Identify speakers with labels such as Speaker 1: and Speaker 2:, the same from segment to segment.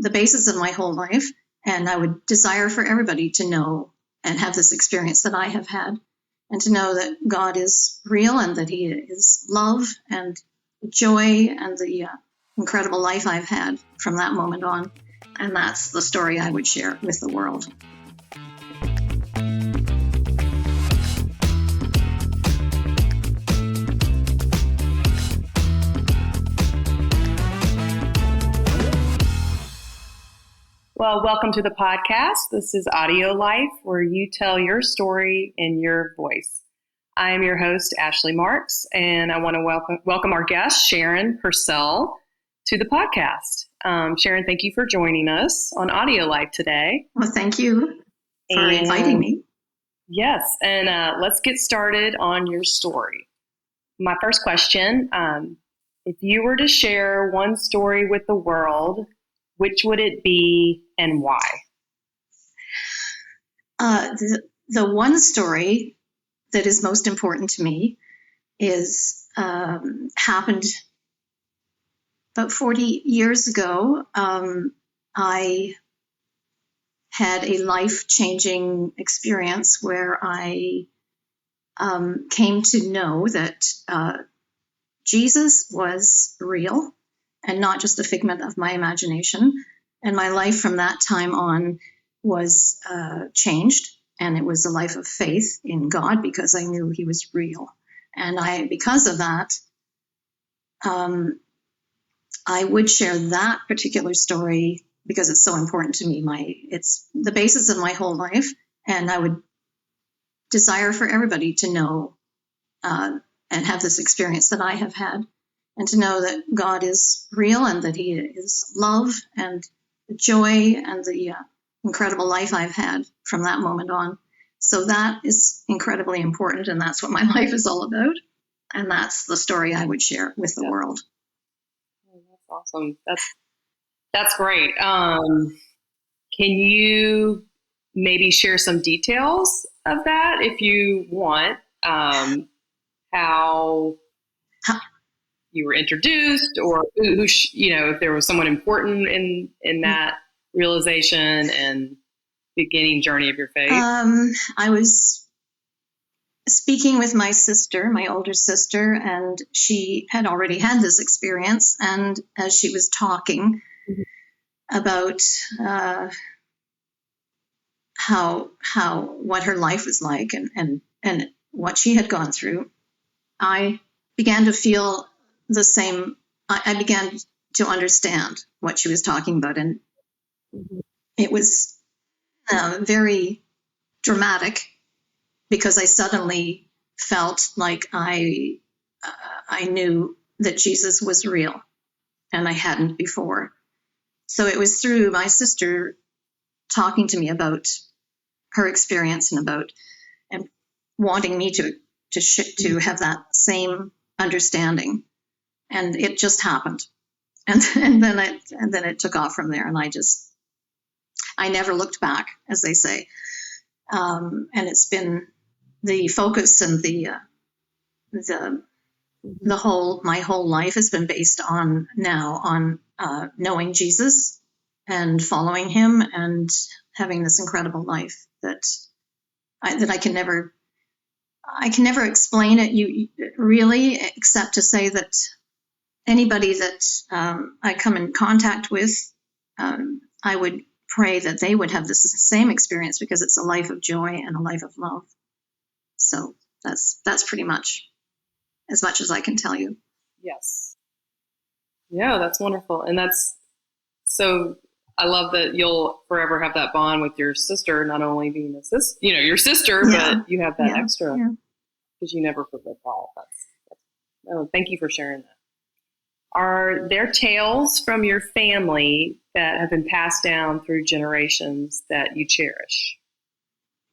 Speaker 1: the basis of my whole life. And I would desire for everybody to know and have this experience that I have had, and to know that God is real and that He is love and joy and the incredible life I've had from that moment on. And that's the story I would share with the world.
Speaker 2: Well, welcome to the podcast. This is AudioLife, where you tell your story in your voice. I am your host, Ashley Marks, and I want to welcome our guest, Sharon Purcell, to the podcast. Sharon, thank you for joining us on AudioLife today.
Speaker 1: Well, thank you for inviting me.
Speaker 2: Yes, and let's get started on your story. My first question, if you were to share one story with the world, which would it be and why?
Speaker 1: The one story that is most important to me is happened about 40 years ago. I had a life-changing experience where I came to know that Jesus was real and not just a figment of my imagination. And my life from that time on was changed. And it was a life of faith in God because I knew He was real. And because of that, I would share that particular story because it's so important to me. It's the basis of my whole life. And I would desire for everybody to know and have this experience that I have had. And to know that God is real and that He is love and joy and the incredible life I've had from that moment on. So that is incredibly important, and that's what my life is all about. And that's the story I would share with the world.
Speaker 2: Oh, that's awesome. That's great. Can you maybe share some details of that if you want? How you were introduced, or who, if there was someone important in that realization and beginning journey of your faith?
Speaker 1: I was speaking with my sister, my older sister, and she had already had this experience. And as she was talking about what her life was like and what she had gone through, I began to feel the same. I began to understand what she was talking about, and it was very dramatic because I suddenly felt like I knew that Jesus was real, and I hadn't before. So it was through my sister talking to me about her experience and wanting me to have that same understanding. And it just happened, and then it took off from there. And I never looked back, as they say. And it's been the focus and my whole life has been based on knowing Jesus and following Him and having this incredible life that I can never explain it really, except to say that anybody that I come in contact with, I would pray that they would have this same experience because it's a life of joy and a life of love. So that's pretty much as much as I can tell you.
Speaker 2: Yes. Yeah, that's wonderful. And so I love that you'll forever have that bond with your sister, not only being your sister, but you have that extra because you never forget that. Thank you for sharing that. Are there tales from your family that have been passed down through generations that you cherish?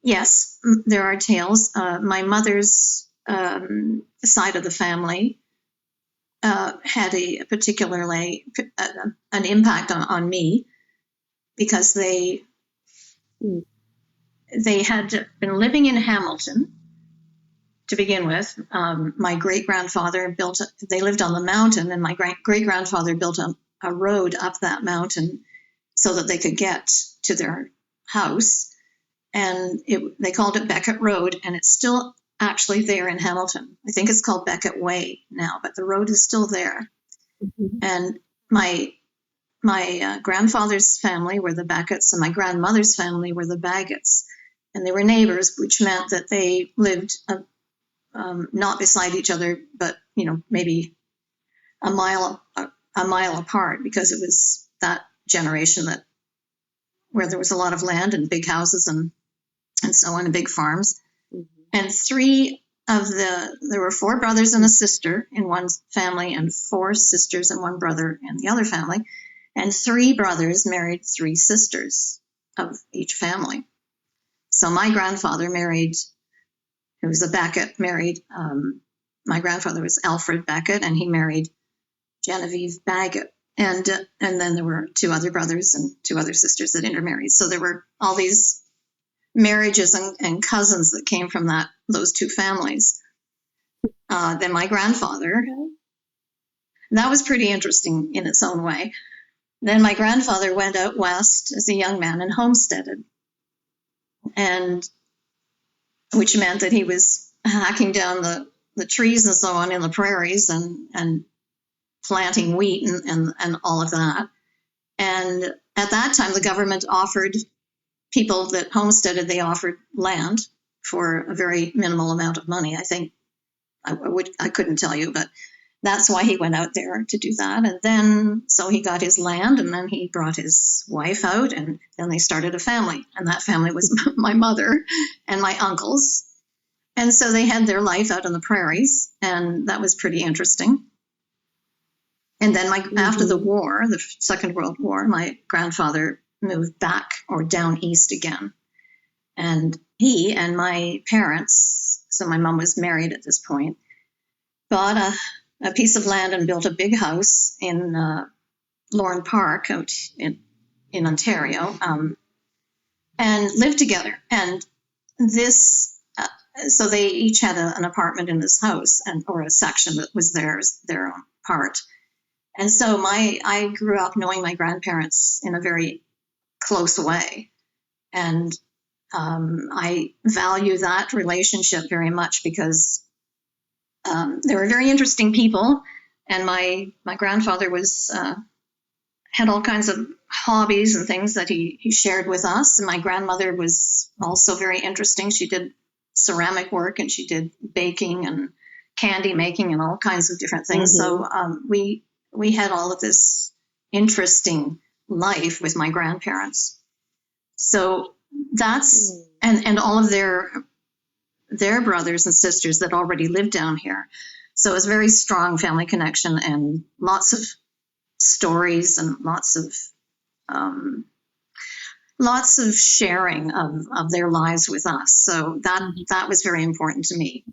Speaker 1: Yes, there are tales. My mother's side of the family had a particularly an impact on me because they had been living in Hamilton to begin with. My great-grandfather they lived on the mountain, and my great-grandfather built a road up that mountain so that they could get to their house. And they called it Beckett Road, and it's still actually there in Hamilton. I think it's called Beckett Way now, but the road is still there. Mm-hmm. And my grandfather's family were the Becketts, and my grandmother's family were the Baggetts, and they were neighbors, which meant that they lived not beside each other, but maybe a mile apart, because it was that generation where there was a lot of land and big houses and so on, and big farms. Mm-hmm. And there were 4 brothers and a sister in one family, and 4 sisters and 1 brother in the other family. And 3 brothers married 3 sisters of each family. So my grandfather who was a Beckett, married, my grandfather was Alfred Beckett, and he married Genevieve Baggett. And then there were 2 other brothers and 2 other sisters that intermarried. So there were all these marriages and cousins that came from those 2 families. Then my grandfather, that was pretty interesting in its own way. Then my grandfather went out west as a young man and homesteaded, and which meant that he was hacking down the trees and so on in the prairies and planting wheat and all of that. And at that time, the government offered people that homesteaded, they offered land for a very minimal amount of money. I think I couldn't tell you, but that's why he went out there to do that. And then, so he got his land, and then he brought his wife out, and then they started a family. And that family was my mother and my uncles. And so they had their life out on the prairies, and that was pretty interesting. And then after the war, the Second World War, my grandfather moved back or down east again. And he and my parents, so my mom was married at this point, bought a piece of land and built a big house in Lorne Park out in Ontario, and lived together. And so they each had an apartment in this house, or a section that was their own part. And so I grew up knowing my grandparents in a very close way. And I value that relationship very much, because they were very interesting people, and my grandfather had all kinds of hobbies and things that he shared with us. And my grandmother was also very interesting. She did ceramic work, and she did baking and candy making and all kinds of different things. Mm-hmm. So we had all of this interesting life with my grandparents. So that's and all of their brothers and sisters that already lived down here. So it was a very strong family connection, and lots of stories and lots of sharing of their lives with us. So that was very important to me.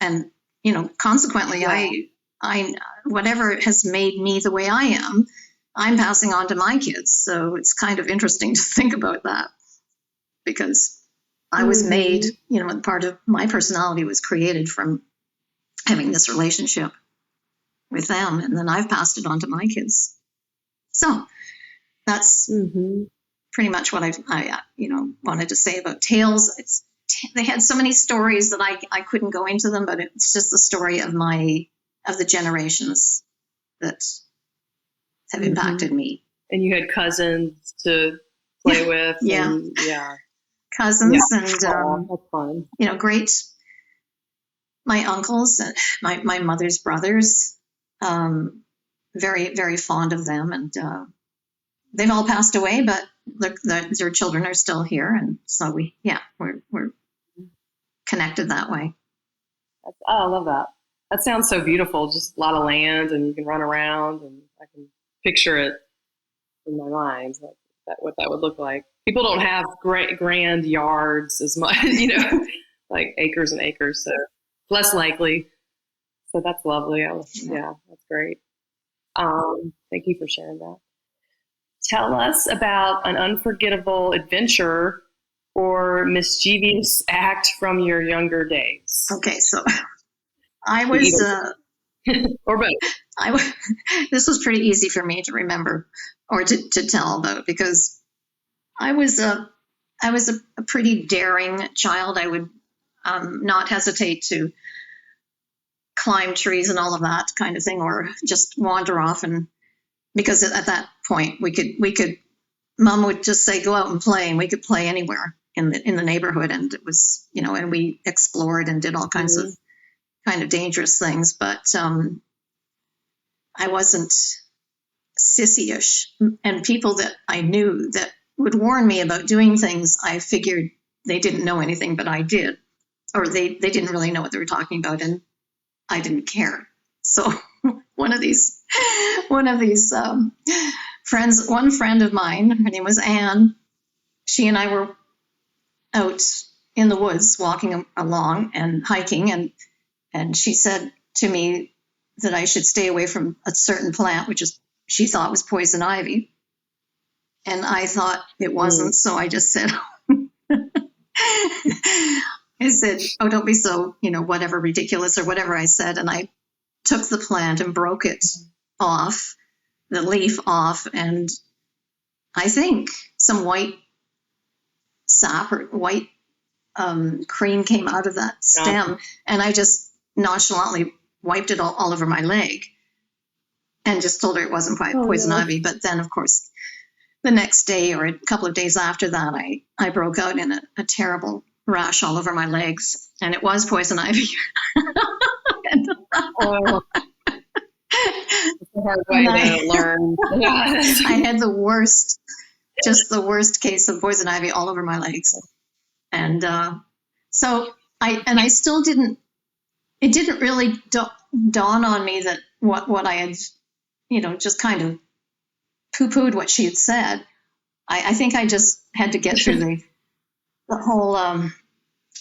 Speaker 1: And, consequently, yeah. I whatever has made me the way I am, I'm passing on to my kids. So it's kind of interesting to think about that, because I was made, part of my personality was created from having this relationship with them, and then I've passed it on to my kids. So that's pretty much what I wanted to say about Tales. They had so many stories that I couldn't go into them, but it's just the story of the generations that have impacted me.
Speaker 2: And you had cousins to play with.
Speaker 1: Yeah.
Speaker 2: And, yeah.
Speaker 1: Cousins, and
Speaker 2: that's fun.
Speaker 1: Great. My uncles, my mother's brothers, very, very fond of them, and they've all passed away, but their children are still here, and so we're connected that way.
Speaker 2: I love that. That sounds so beautiful. Just a lot of land, and you can run around, and I can picture it in my mind, what that would look like. People don't have grand yards as much, like acres and acres, so less likely. So that's lovely. Yeah, that's great. Thank you for sharing that. Tell us about an unforgettable adventure or mischievous act from your younger days.
Speaker 1: Okay, so I was
Speaker 2: Or both.
Speaker 1: This was pretty easy for me to remember or to tell about, because I was a pretty daring child. I would not hesitate to climb trees and all of that kind of thing, or just wander off. And because at that point we could, Mom would just say, go out and play, and we could play anywhere in the neighborhood. And it was, and we explored and did all kinds of kind of dangerous things. But I wasn't sissy-ish. And people that I knew that would warn me about doing things, I figured they didn't know anything, but I did. Or they didn't really know what they were talking about, and I didn't care. So one of these friends, one friend of mine, her name was Anne, she and I were out in the woods walking along and hiking, and she said to me that I should stay away from a certain plant, which she thought was poison ivy. And I thought it wasn't, so I just said, I said, oh, don't be so, whatever, ridiculous, or whatever I said. And I took the plant and broke it off, the leaf off, and I think some white sap or white cream came out of that stem, and I just nonchalantly wiped it all over my leg and just told her it wasn't poison ivy. But then, of course, the next day or a couple of days after that, I broke out in a terrible rash all over my legs, and it was poison ivy.
Speaker 2: It's a hard way to learn.
Speaker 1: I had the worst case of poison ivy all over my legs. And so I still didn't, it didn't really dawn on me that what I had, just kind of poo-pooed what she had said. I think I just had to get through the whole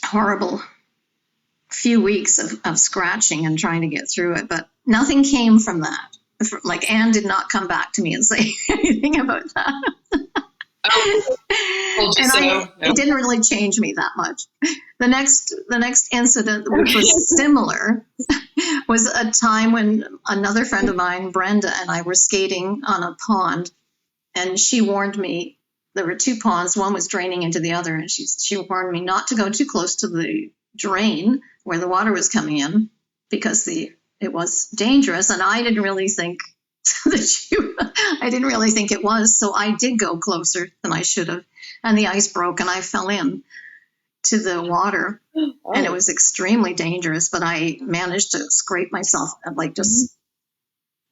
Speaker 1: horrible few weeks of scratching and trying to get through it. But nothing came from that. Like, Anne did not come back to me and say anything about that. It didn't really change me that much. The next incident, which was similar, was a time when another friend of mine, Brenda, and I were skating on a pond, and she warned me. There were two ponds, one was draining into the other, and she warned me not to go too close to the drain where the water was coming in, because it was dangerous. And I didn't really think it was, so I did go closer than I should have, and the ice broke and I fell in to the water. And it was extremely dangerous, but I managed to scrape myself and just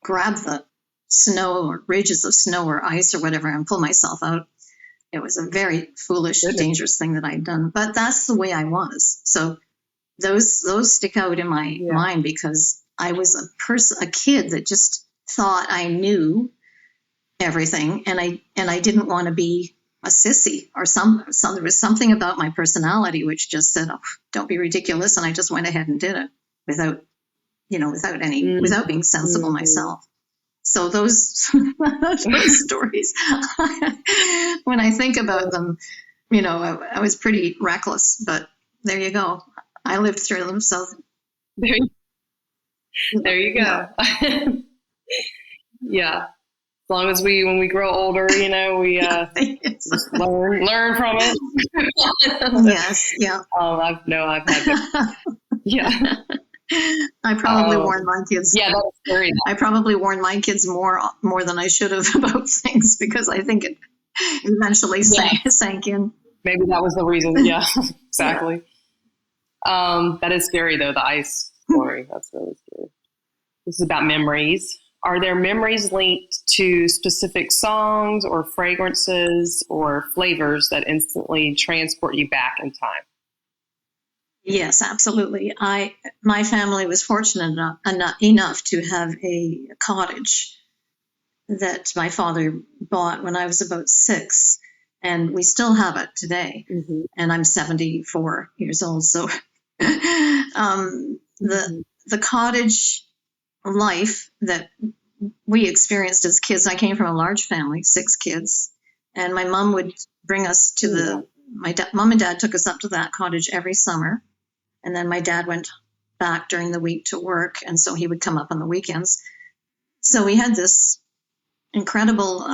Speaker 1: grab the snow or ridges of snow or ice or whatever and pull myself out. It was a very foolish, dangerous thing that I'd done, but that's the way I was. So those stick out in my mind, because I was a kid that just thought I knew everything, and I didn't want to be a sissy or there was something about my personality which just said, oh, don't be ridiculous, and I just went ahead and did it without being sensible myself. So those stories, when I think about them, I was pretty reckless, but there you go. I lived through them. So
Speaker 2: there you go. Yeah. As long as when we grow older, we just learn from it.
Speaker 1: Yes. Yeah.
Speaker 2: I've had that. Yeah.
Speaker 1: I probably warned my kids.
Speaker 2: Yeah, that's scary.
Speaker 1: I probably warned my kids more than I should have about things, because I think it eventually sank in.
Speaker 2: Maybe that was the reason. Yeah, exactly. That is scary, though, the ice story. That's really scary. This is about memories. Are there memories linked to specific songs or fragrances or flavors that instantly transport you back in time?
Speaker 1: Yes, absolutely. My family was fortunate enough to have a cottage that my father bought when I was about 6, and we still have it today. Mm-hmm. And I'm 74 years old, so the cottage life that we experienced as kids. I came from a large family, 6 kids, and my mom would bring us to mom and dad took us up to that cottage every summer. And then my dad went back during the week to work, and so he would come up on the weekends. So we had this incredible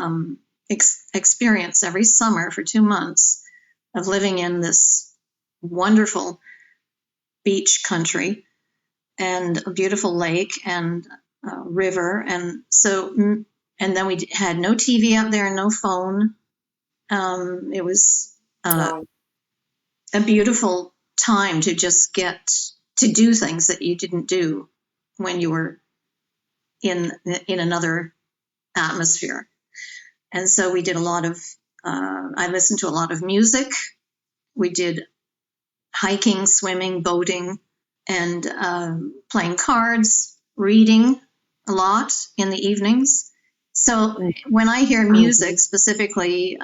Speaker 1: experience every summer for 2 months of living in this wonderful beach country and a beautiful lake and river. And so, and then we had no TV out there, no phone. It was a beautiful time to just get to do things that you didn't do when you were in another atmosphere. And so we did a lot of, I listened to a lot of music. We did hiking, swimming, boating, and playing cards, reading a lot in the evenings. So when I hear music specifically,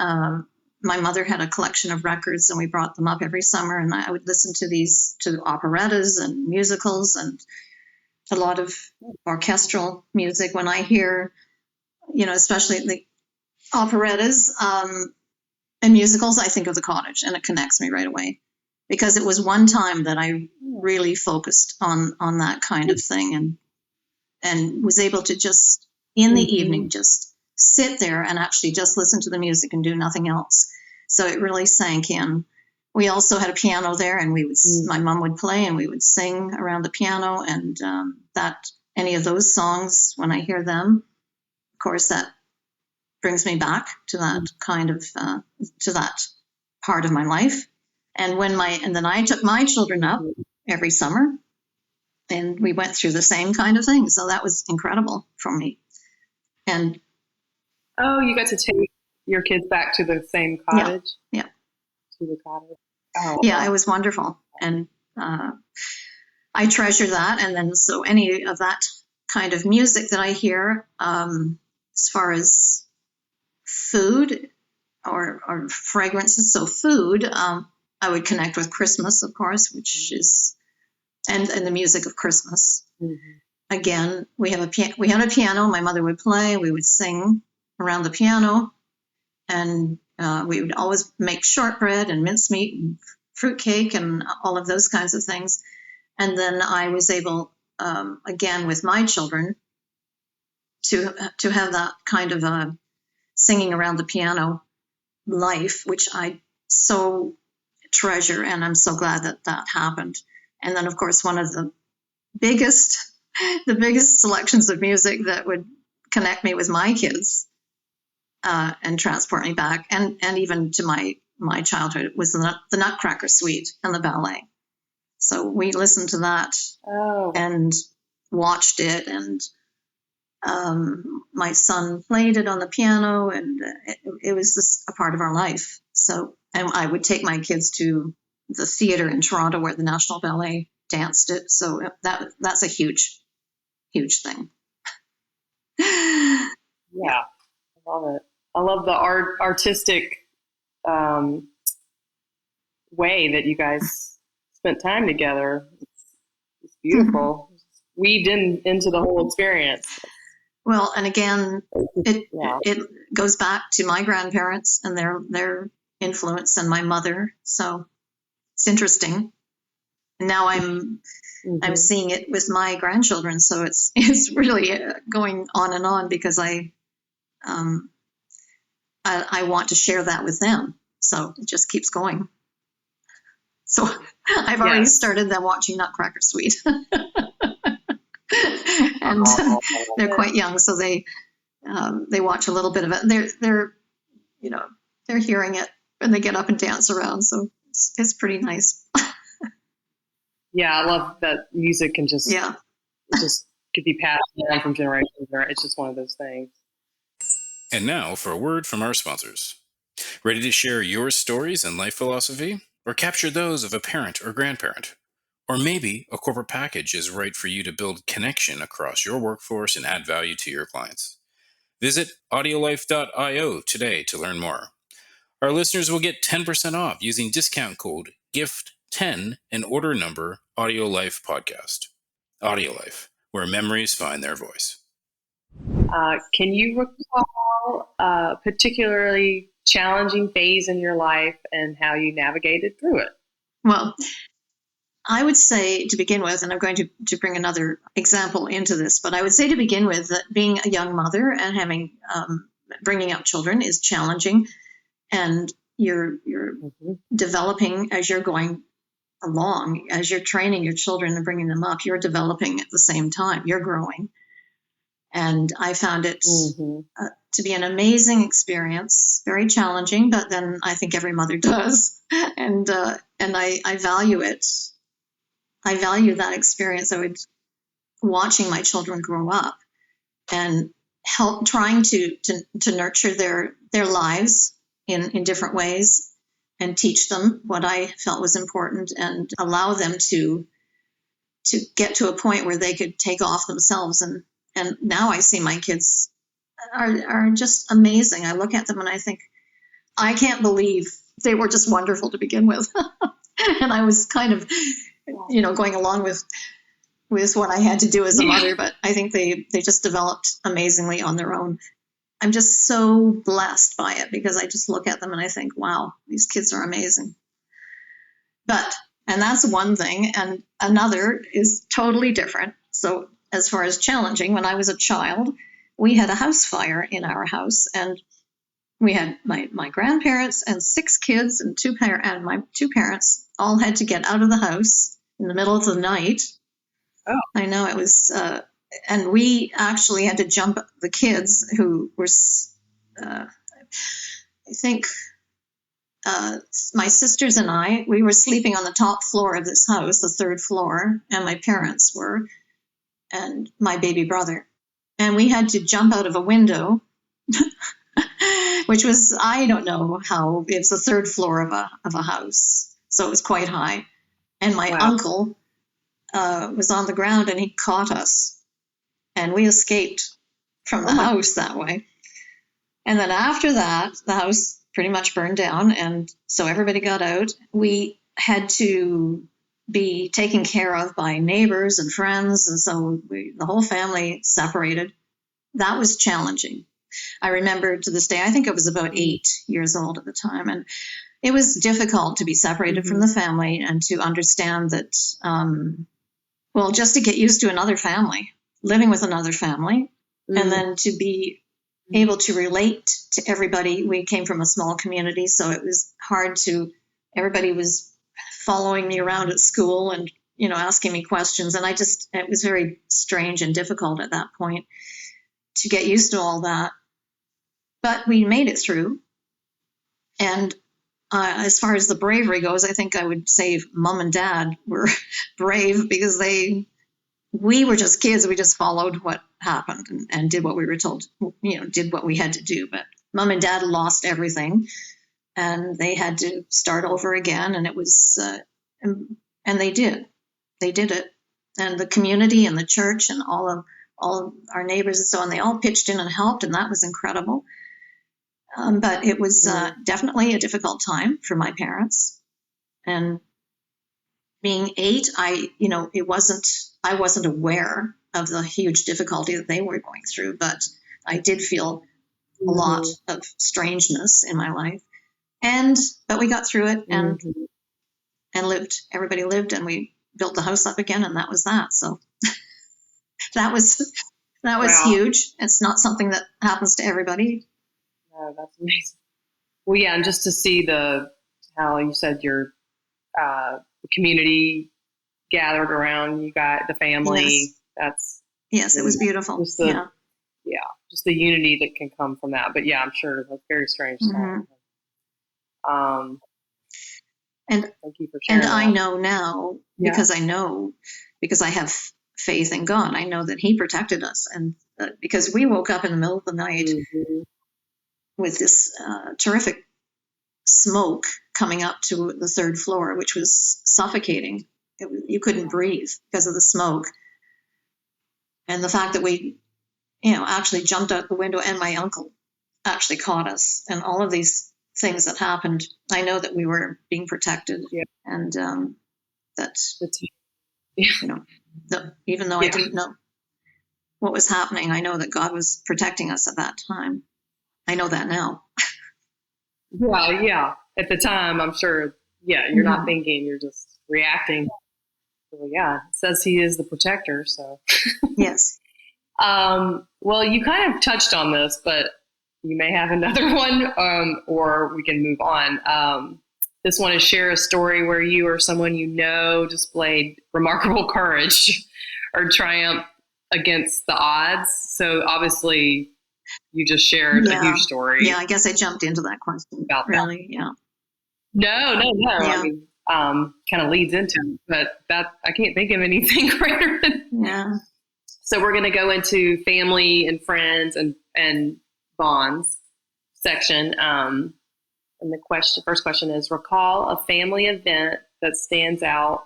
Speaker 1: my mother had a collection of records, and we brought them up every summer, and I would listen to operettas and musicals and a lot of orchestral music. When I hear, especially the operettas and musicals, I think of The Cottage, and it connects me right away, because it was one time that I really focused on that kind of thing, and was able to just in the evening just sit there and actually just listen to the music and do nothing else. So it really sank in. We also had a piano there, and we would my mom would play, and we would sing around the piano, and that any of those songs, when I hear them, of course, that brings me back to that kind of to that part of my life. And then I took my children up every summer, and we went through the same kind of thing. So that was incredible for me. And
Speaker 2: you got to take your kids back to the same cottage?
Speaker 1: Yeah.
Speaker 2: To the cottage. Oh,
Speaker 1: yeah, wow. It was wonderful. And I treasure that. And then so any of that kind of music that I hear, as far as food or fragrances, so food, I would connect with Christmas, of course, which is, and the music of Christmas. Again, we had a piano. My mother would play. We would sing around the piano, and we would always make shortbread and mincemeat and fruitcake and all of those kinds of things. And then I was able, again, with my children, to have that kind of singing around the piano life, which I so treasure, and I'm so glad that happened. And then, of course, one of the biggest selections of music that would connect me with my kids and transport me back, and even to my childhood, was the Nutcracker Suite and the ballet. So we listened to that and watched it, and my son played it on the piano, and it was just a part of our life. So, and I would take my kids to the theater in Toronto where the National Ballet danced it. So that's a huge, huge thing.
Speaker 2: Yeah, I love it. I love the artistic way that you guys spent time together. It's beautiful. Weaved into the whole experience.
Speaker 1: Well, and again, it goes back to my grandparents and their influence, and my mother. So it's interesting. And now I'm seeing it with my grandchildren. So it's really going on and on, because I want to share that with them. So it just keeps going. So I've already started them watching Nutcracker Suite. And they're quite young, so they watch a little bit of it. They're hearing it, and they get up and dance around. So it's pretty nice.
Speaker 2: Yeah, I love that music can just it just could be passed down from generation to generation. It's just one of those things.
Speaker 3: And now for a word from our sponsors. Ready to share your stories and life philosophy, or capture those of a parent or grandparent? Or maybe a corporate package is right for you to build connection across your workforce and add value to your clients. Visit AudioLife.io today to learn more. Our listeners will get 10% off using discount code GIFT10 and order number AudioLife Podcast. AudioLife, where memories find their voice.
Speaker 2: Can you recall a particularly challenging phase in your life and how you navigated through it?
Speaker 1: Well, I would say to begin with, and I'm going to bring another example into this, but I would say to begin with that being a young mother and having bringing up children is challenging, and you're developing as you're going along, as you're training your children and bringing them up, you're developing at the same time, you're growing. And I found it to be an amazing experience, very challenging, but then I think every mother does. And I value it. I value that experience. Watching my children grow up and help trying to nurture their lives in different ways and teach them what I felt was important and allow them to get to a point where they could take off themselves. And now I see my kids are just amazing. I look at them and I think, I can't believe they were just wonderful to begin with. And I was kind of, going along with what I had to do as a mother, but I think they just developed amazingly on their own. I'm just so blessed by it because I just look at them and I think, wow, these kids are amazing. And that's one thing. And another is totally different. So as far as challenging, when I was a child, we had a house fire in our house, and we had my grandparents and 6 kids and my 2 parents all had to get out of the house in the middle of the night.
Speaker 2: Oh,
Speaker 1: I know it was, and we actually had to jump the kids who were, I think, my sisters and I, we were sleeping on the top floor of this house, the 3rd floor, and my parents were, and my baby brother. And we had to jump out of a window, which was, I don't know how, it's the 3rd floor of a house. So it was quite high. And my uncle was on the ground and he caught us. And we escaped from the house that way. And then after that, the house pretty much burned down. And so everybody got out. We had to be taken care of by neighbors and friends. And so the whole family separated. That was challenging. I remember to this day, I think I was about 8 years old at the time. And it was difficult to be separated from the family and to understand that, just to get used to another family, living with another family, and then to be able to relate to everybody. We came from a small community, so it was hard everybody was following me around at school and, asking me questions. And it was very strange and difficult at that point to get used to all that. But we made it through. And as far as the bravery goes, I think I would say Mom and Dad were brave because we were just kids. We just followed what happened and did what we were told, did what we had to do. But Mom and Dad lost everything and they had to start over again. And it was, and they did it. And the community and the church and all of our neighbors and so on, they all pitched in and helped. And that was incredible. But it was definitely a difficult time for my parents. And being 8, I wasn't aware of the huge difficulty that they were going through, but I did feel a lot of strangeness in my life. But we got through it and lived. Everybody lived, and we built the house up again, and that was that. So that was huge. It's not something that happens to everybody.
Speaker 2: Oh, that's amazing. Well, yeah, and just to see how you said your community gathered around, you got the family.
Speaker 1: Yes, it was beautiful.
Speaker 2: Just the unity that can come from that. But yeah, I'm sure that's very strange. And thank you for sharing.
Speaker 1: And I know now because I have faith in God. I know that He protected us, and because we woke up in the middle of the night with this terrific smoke coming up to the 3rd floor, which was suffocating. You couldn't breathe because of the smoke. And the fact that we, actually jumped out the window and my uncle actually caught us, and all of these things that happened, I know that we were being protected. And even though I didn't know what was happening, I know that God was protecting us at that time. I know that now.
Speaker 2: Well, yeah. At the time, I'm sure, you're not thinking, you're just reacting. Well, yeah, it says he is the protector. So,
Speaker 1: Yes.
Speaker 2: Well, you kind of touched on this, but you may have another one, or we can move on. This one is share a story where you or someone you know displayed remarkable courage or triumph against the odds. So obviously, you just shared a huge story.
Speaker 1: Yeah, I guess I jumped into that question.
Speaker 2: About
Speaker 1: really,
Speaker 2: that.
Speaker 1: Yeah.
Speaker 2: No.
Speaker 1: Yeah.
Speaker 2: I mean, kind of leads into it, but that I can't think of anything greater than.
Speaker 1: Yeah.
Speaker 2: So we're going to go into family and friends and bonds section. And the first question is: recall a family event that stands out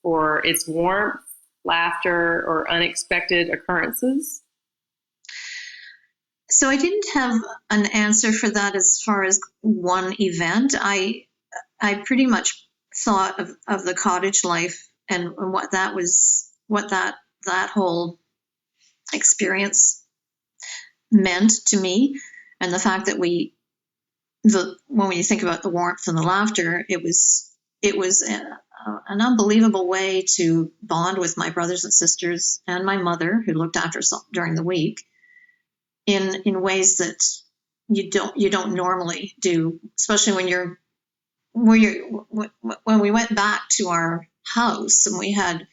Speaker 2: for its warmth, laughter, or unexpected occurrences.
Speaker 1: So I didn't have an answer for that as far as one event. I pretty much thought of the cottage life and what that was, what that whole experience meant to me, and the fact that when we think about the warmth and the laughter, it was an unbelievable way to bond with my brothers and sisters and my mother, who looked after us during the week, in ways that you don't normally do, especially when we went back to our house and we had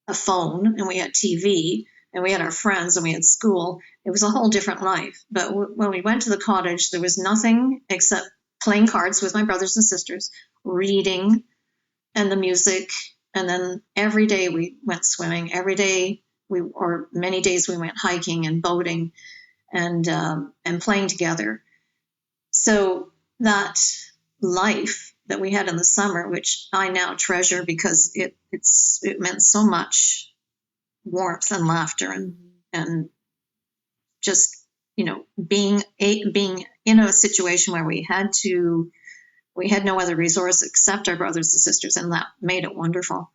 Speaker 1: a phone and we had TV and we had our friends and we had school. It was a whole different life. But when we went to the cottage, there was nothing except playing cards with my brothers and sisters, reading, and the music. And then every day we went swimming. Every day or many days we went hiking and boating and playing together. So that life that we had in the summer, which I now treasure because it meant so much warmth and laughter and just, being in a situation where we had no other resource except our brothers and sisters, and that made it wonderful.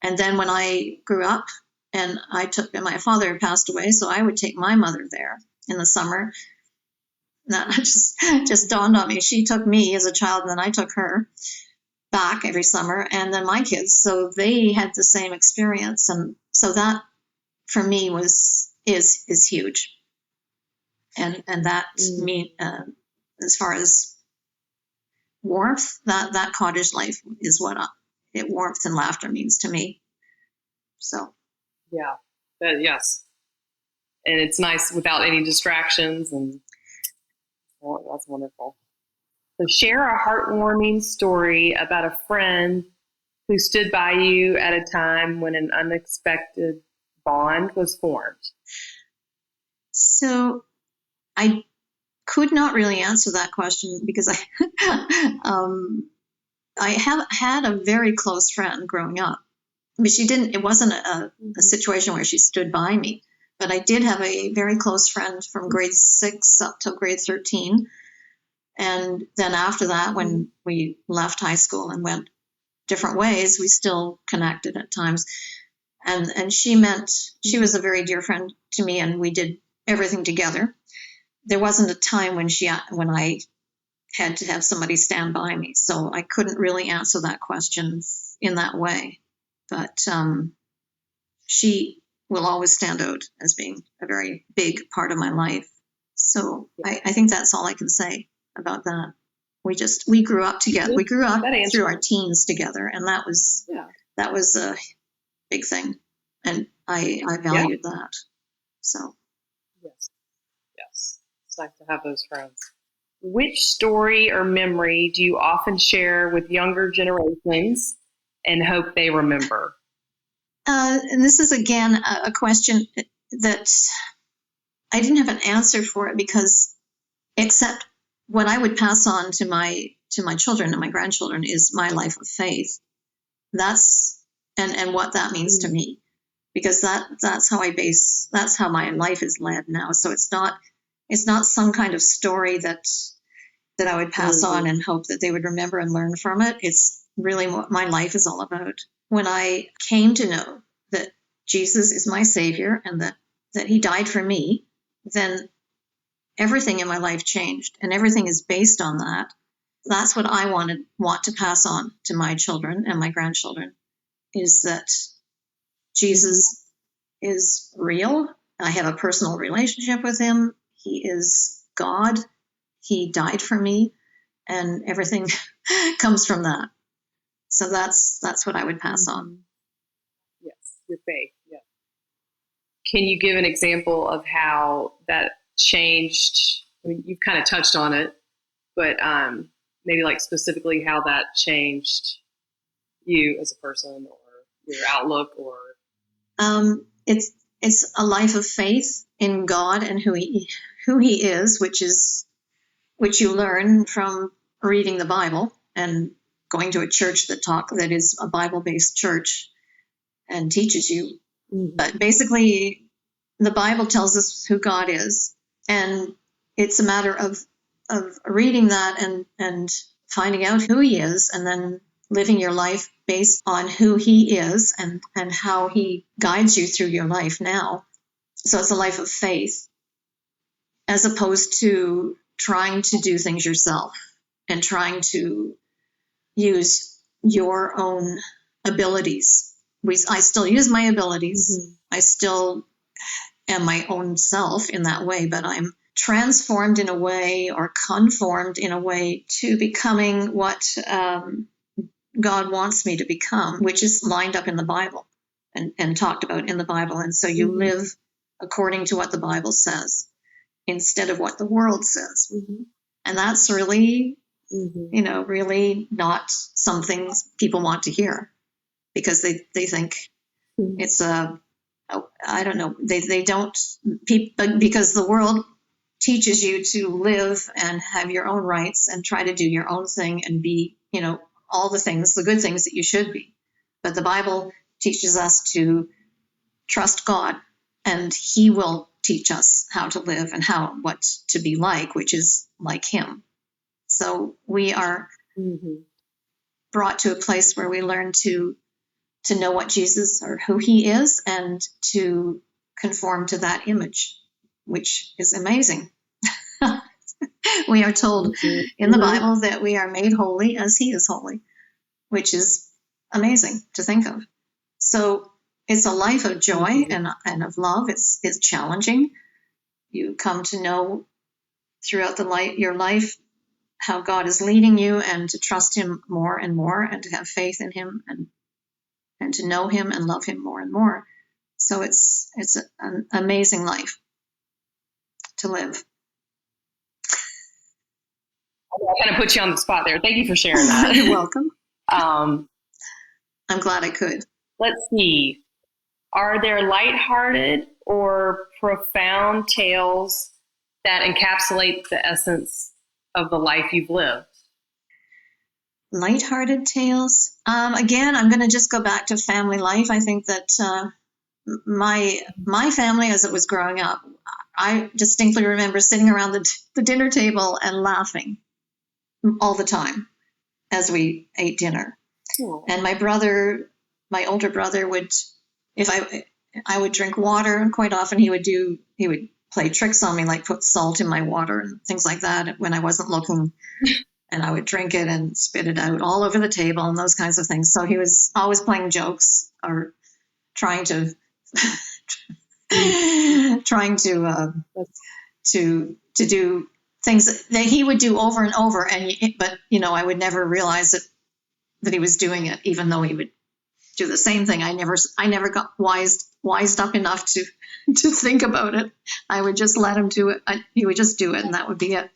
Speaker 1: And then when I grew up and my father passed away, so I would take my mother there in the summer. That just dawned on me. She took me as a child, and then I took her back every summer, and then my kids. So they had the same experience, and so that for me is huge. And that as far as warmth, that cottage life is what warmth and laughter means to me. So
Speaker 2: yeah, yes, and it's nice without any distractions, and that's wonderful. So share a heartwarming story about a friend who stood by you at a time when an unexpected bond was formed.
Speaker 1: So I could not really answer that question because I have had a very close friend growing up, but it wasn't a situation where she stood by me, but I did have a very close friend from grade 6 up till grade 13. And then after that, when we left high school and went different ways, we still connected at times. And she was a very dear friend to me, and we did everything together. There wasn't a time when I had to have somebody stand by me, so I couldn't really answer that question in that way. But she will always stand out as being a very big part of my life. So I think that's all I can say about that. We grew up together. We grew up through our teens together, and that was a big thing, and I valued that. So
Speaker 2: yes, it's nice to have those friends. Which story or memory do you often share with younger generations and hope they remember?
Speaker 1: And this is again a question that I didn't have an answer for it, because except what I would pass on to my children and my grandchildren is my life of faith. That's and what that means to me, because that's how my life is led now. So it's not some kind of story that I would pass on and hope that they would remember and learn from it. It's really what my life is all about. When I came to know that Jesus is my Savior and that He died for me, then everything in my life changed, and everything is based on that. That's what I want to pass on to my children and my grandchildren, is that Jesus is real. I have a personal relationship with him. He is God. He died for me, and everything comes from that. So that's what I would pass on.
Speaker 2: Yes, your faith. Yeah. Can you give an example of how that changed? I mean, you've kind of touched on it, but maybe like specifically how that changed you as a person or your outlook, or
Speaker 1: it's a life of faith in God and who he is, which you learn from reading the Bible and going to a church that is a Bible-based church and teaches you. But basically, the Bible tells us who God is, and it's a matter of reading that and finding out who he is, and then living your life based on who he is and how he guides you through your life now. So it's a life of faith, as opposed to trying to do things yourself and trying to use your own abilities. I still use my abilities. I still am my own self in that way, but I'm transformed in a way, or conformed in a way, to becoming what God wants me to become, which is lined up in the Bible and talked about in the Bible. And so you live according to what the Bible says instead of what the world says. And that's really, really not something people want to hear, because they think it's I don't know, they don't, because the world teaches you to live and have your own rights and try to do your own thing and be, all the things, the good things that you should be. But the Bible teaches us to trust God, and he will teach us how to live and what to be like, which is like him. So we are brought to a place where we learn to know what Jesus, or who he is, and to conform to that image, which is amazing. We are told in the Bible that we are made holy as he is holy, which is amazing to think of. So it's a life of joy and of love. It's challenging. You come to know throughout your life how God is leading you, and to trust him more and more, and to have faith in him, and to know him and love him more and more. So it's an amazing life to live.
Speaker 2: I kind of put you on the spot there. Thank you for sharing that.
Speaker 1: You're welcome.
Speaker 2: I'm
Speaker 1: glad I could.
Speaker 2: Let's see. Are there lighthearted or profound tales that encapsulate the essence of the life you've lived?
Speaker 1: Lighthearted tales. Again, I'm going to just go back to family life. I think that my family, as it was growing up, I distinctly remember sitting around the dinner table and laughing all the time as we ate dinner.
Speaker 2: Cool.
Speaker 1: And my older brother would, if I would drink water, quite often he would play tricks on me, like put salt in my water and things like that when I wasn't looking. And I would drink it and spit it out all over the table and those kinds of things. So he was always playing jokes, or trying to do things that he would do over and over. But I would never realize that he was doing it, even though he would do the same thing. I never got wised up enough to think about it. I would just let him do it. He would just do it, and that would be it.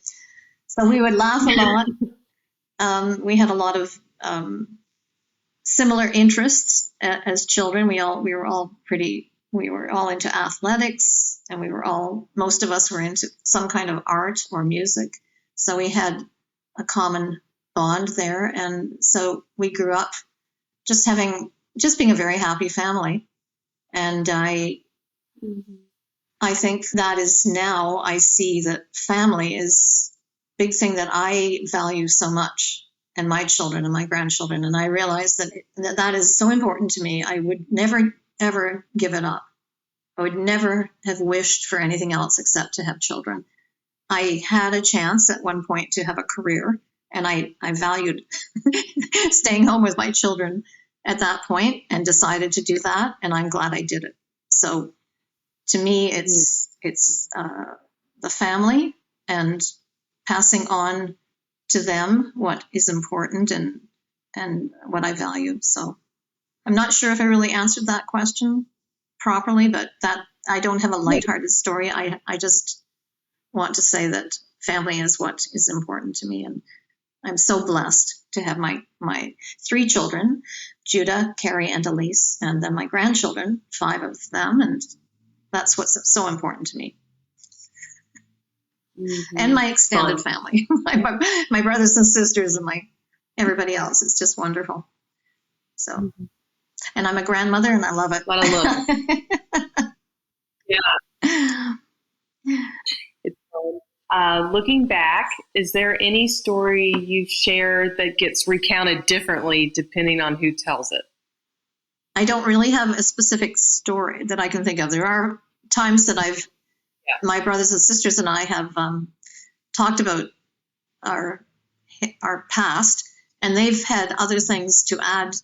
Speaker 1: So we would laugh a lot. We had a lot of similar interests as children. We were all into athletics, and most of us were into some kind of art or music. So we had a common bond there, and so we grew up just being a very happy family. And I think that is, now I see that family is a big thing that I value so much, and my children and my grandchildren. And I realize that is so important to me. I would never, ever give it up. I would never have wished for anything else except to have children. I had a chance at one point to have a career, and I valued staying home with my children at that point and decided to do that, and I'm glad I did it. So to me, it's the family and passing on to them what is important and what I value. So I'm not sure if I really answered that question properly, but that I don't have a lighthearted story. I just want to say that family is what is important to me, and I'm so blessed to have my 3 children, Judah, Carrie, and Elise, and then my grandchildren, 5 of them, and that's what's so important to me. Mm-hmm. And my extended family, my brothers and sisters, and everybody else. It's just wonderful. So, mm-hmm. And I'm a grandmother, and I love it.
Speaker 2: A lot of love. Yeah. It's fun. Looking back, is there any story you've shared that gets recounted differently depending on who tells it?
Speaker 1: I don't really have a specific story that I can think of. There are times that my brothers and sisters and I have talked about our past, and they've had other things to add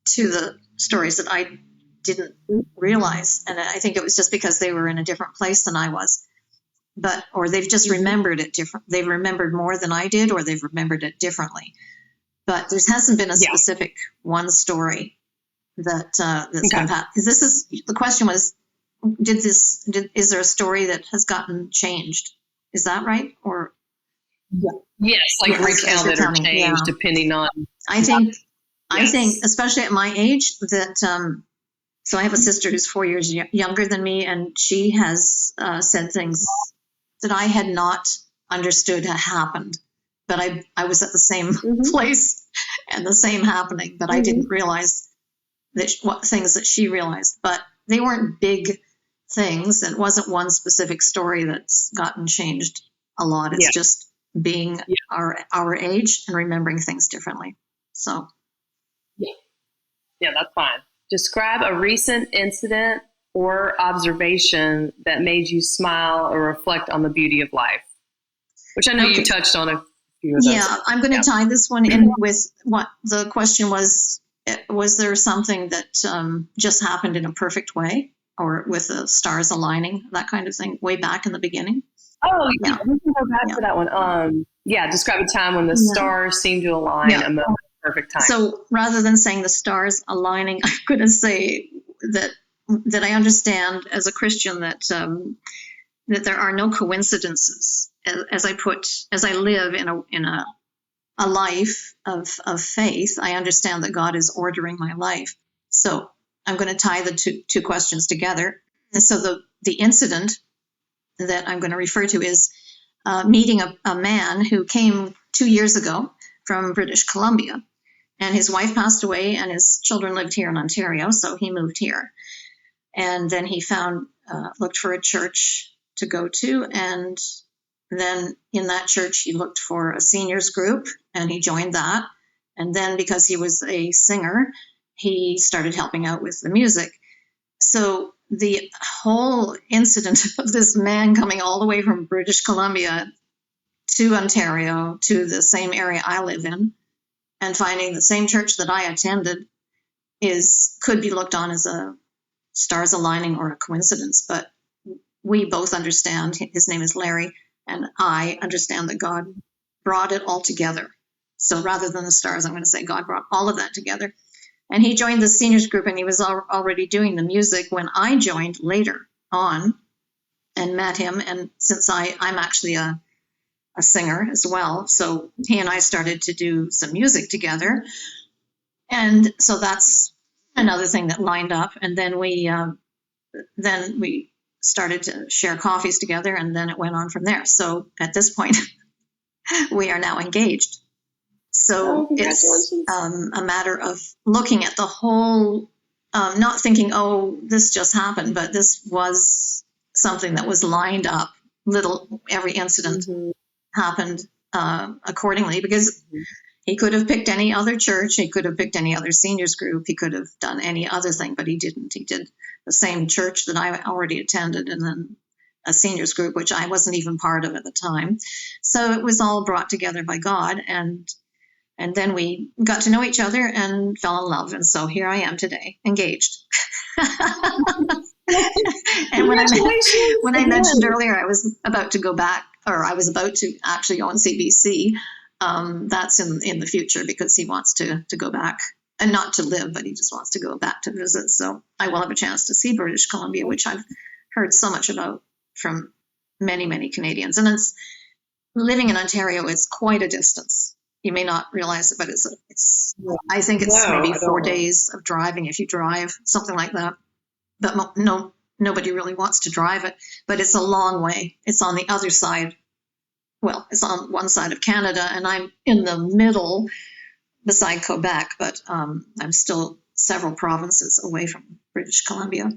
Speaker 1: to the stories that I didn't realize. And I think it was just because they were in a different place than I was. Or they've just remembered it different. They've remembered more than I did, or they've remembered it differently. But there hasn't been a specific one story that's been passed. This is the question was, is there a story that has gotten changed? Is that right? Or
Speaker 2: yes, recounted or changed depending on.
Speaker 1: I think especially at my age that. So I have a sister who's 4 years younger than me, and she has said things that I had not understood had happened. But I was at the same place and the same happening, but I didn't realize what things that she realized. But they weren't big things. It wasn't one specific story that's gotten changed a lot. It's just being our age and remembering things differently. So.
Speaker 2: Yeah, that's fine. Describe a recent incident or observation that made you smile or reflect on the beauty of life, which I know you touched on a few of those.
Speaker 1: Yeah, I'm going to tie this one in with what the question was. Was there something that just happened in a perfect way, or with the stars aligning, that kind of thing, way back in the beginning?
Speaker 2: Oh, yeah. We can go back to that one. Describe a time when the stars seemed to align a moment. Perfect time.
Speaker 1: So rather than saying the stars aligning, I'm going to say that I understand as a Christian that there are no coincidences. As I live in a life of faith, I understand that God is ordering my life. So I'm going to tie the two questions together. And so the incident that I'm going to refer to is meeting a man who came 2 years ago from British Columbia. And his wife passed away, and his children lived here in Ontario, so he moved here. And then he looked for a church to go to, and then in that church he looked for a seniors group, and he joined that. And then because he was a singer, he started helping out with the music. So the whole incident of this man coming all the way from British Columbia to Ontario, to the same area I live in, and finding the same church that I attended could be looked on as a stars aligning or a coincidence. But we both understand, his name is Larry, and I understand that God brought it all together. So rather than the stars, I'm going to say God brought all of that together. And he joined the seniors group, and he was already doing the music when I joined later on and met him. And since I'm actually a singer as well, so he and I started to do some music together, and so that's another thing that lined up. And then we started to share coffees together, and then it went on from there. So at this point we are now engaged. So it's a matter of looking at the whole, not thinking, this just happened, but this was something that was lined up. Every incident happened accordingly, because he could have picked any other church, he could have picked any other seniors group, he could have done any other thing, but he didn't. He did the same church that I already attended, and then a seniors group, which I wasn't even part of at the time. So it was all brought together by God, and And then we got to know each other and fell in love. And so here I am today, engaged. And when I mentioned earlier I was about to go back, or I was about to actually go on CBC, that's in the future, because he wants to go back, and not to live, but he just wants to go back to visit. So I will have a chance to see British Columbia, which I've heard so much about from many, many Canadians. And it's living in Ontario is quite a distance. You may not realize it, but I think it's maybe 4 days of driving if you drive, something like that. But nobody really wants to drive it. But it's a long way. It's on the other side. Well, it's on one side of Canada, and I'm in the middle beside Quebec, but I'm still several provinces away from British Columbia.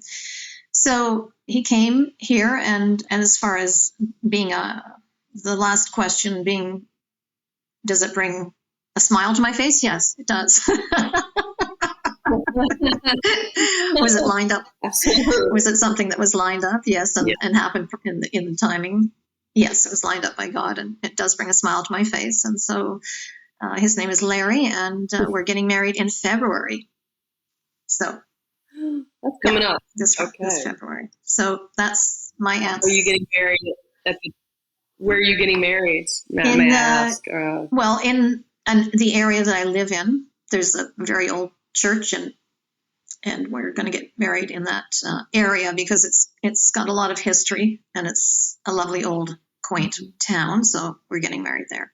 Speaker 1: So he came here, and as far as being the last question being, does it bring a smile to my face? Yes, it does. Was it lined up?
Speaker 2: Absolutely.
Speaker 1: Was it something that was lined up? Yes, and happened in the timing. Yes, it was lined up by God, and it does bring a smile to my face. And so his name is Larry, and we're getting married in February. So
Speaker 2: that's coming up
Speaker 1: this February. So that's my answer.
Speaker 2: Are you getting married where are you getting married? May I ask?
Speaker 1: Well, in the area that I live in, there's a very old church, and we're going to get married in that area because it's got a lot of history, and it's a lovely old quaint town. So we're getting married there,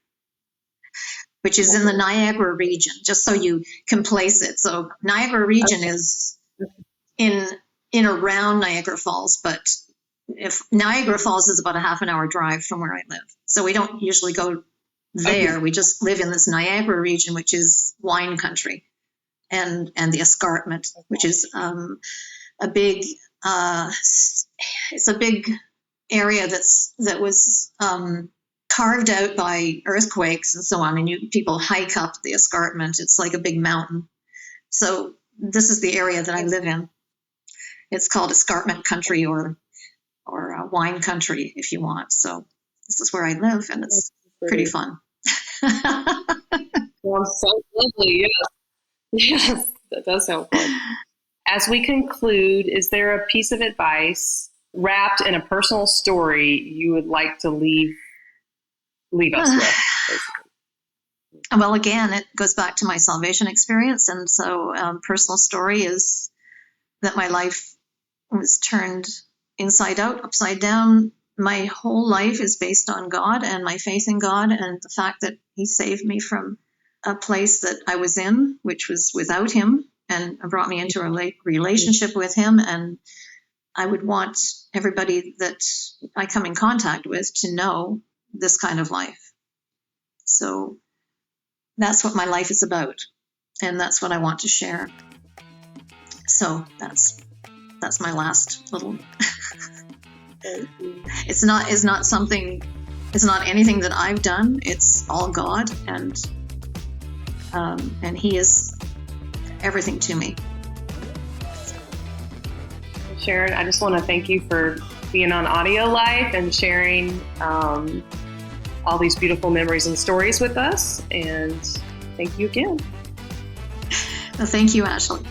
Speaker 1: which is in the Niagara region, just so you can place it. So Niagara region is in around Niagara Falls, but if Niagara Falls is about a half an hour drive from where I live. So we don't usually go there. Okay. We just live in this Niagara region, which is wine country, and the escarpment, which is a big it's a big area that was carved out by earthquakes and so on, and people hike up the escarpment. It's like a big mountain. So this is the area that I live in. It's called escarpment country or wine country, if you want. So this is where I live, and it's pretty fun.
Speaker 2: Well, so lovely. Yes, that does sound fun. As we conclude, is there a piece of advice wrapped in a personal story you would like to leave us with, basically?
Speaker 1: Well, again, it goes back to my salvation experience. And so personal story is that my life was turned inside out, upside down. My whole life is based on God and my faith in God, and the fact that he saved me from a place that I was in, which was without him, and brought me into a relationship with him. And I would want everybody that I come in contact with to know this kind of life. So that's what my life is about, and that's what I want to share. So that's my last little. It's not anything that I've done. It's all God, and he is everything to me.
Speaker 2: Sharon, I just want to thank you for being on AudioLife and sharing all these beautiful memories and stories with us. And thank you again.
Speaker 1: Well, thank you, Ashley.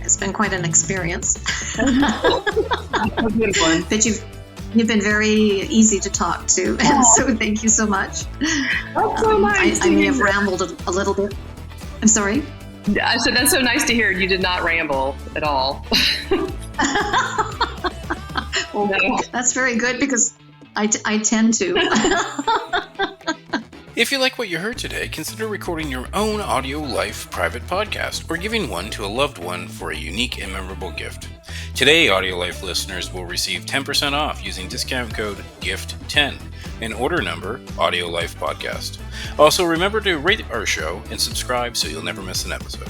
Speaker 1: It's been quite an experience.
Speaker 2: A good one.
Speaker 1: But you've been very easy to talk to, and so thank you so much.
Speaker 2: That's so nice.
Speaker 1: I may have rambled a little bit. I'm sorry?
Speaker 2: I said that's so nice to hear. You did not ramble at all.
Speaker 1: Well, no. That's very good, because I tend to.
Speaker 3: If you like what you heard today, consider recording your own AudioLife private podcast or giving one to a loved one for a unique and memorable gift. Today, AudioLife listeners will receive 10% off using discount code GIFT10 and order number AudioLife Podcast. Also, remember to rate our show and subscribe so you'll never miss an episode.